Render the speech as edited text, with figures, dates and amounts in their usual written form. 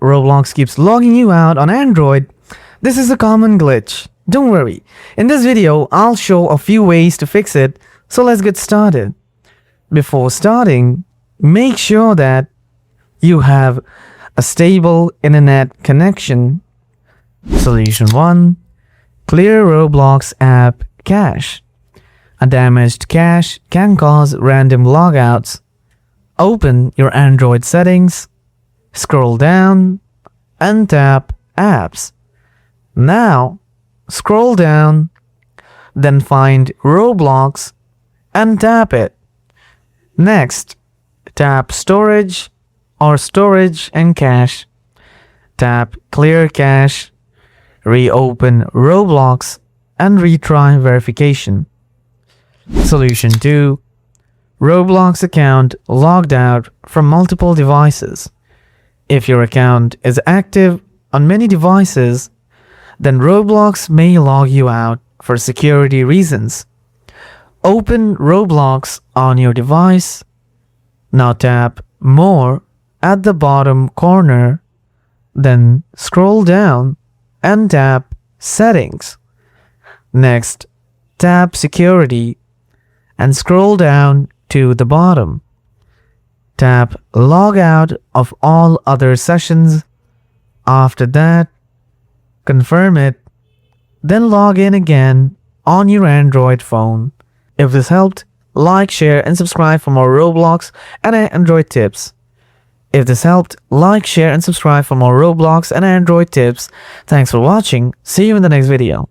Roblox keeps logging you out on Android, this is a common glitch. Don't worry, in this video I'll show a few ways to fix it, so let's get started. Before starting, make sure that you have a stable internet connection. Solution 1. Clear Roblox app cache. A damaged cache can cause random logouts. Open your Android settings, scroll down, and tap Apps. Now, scroll down, then find Roblox and tap it. Next, tap Storage or Storage and Cache. Tap Clear Cache, reopen Roblox, and retry verification. Solution 2. Roblox account logged out from multiple devices. If your account is active on many devices, then Roblox may log you out for security reasons. Open Roblox on your device. Now tap More at the bottom corner, then scroll down and tap Settings. Next, tap Security and scroll down to the bottom. Tap Log out of all other sessions. After that, confirm it, then log in again on your Android phone. If this helped, like, share, and subscribe for more Roblox and Android tips. Thanks for watching. See you in the next video.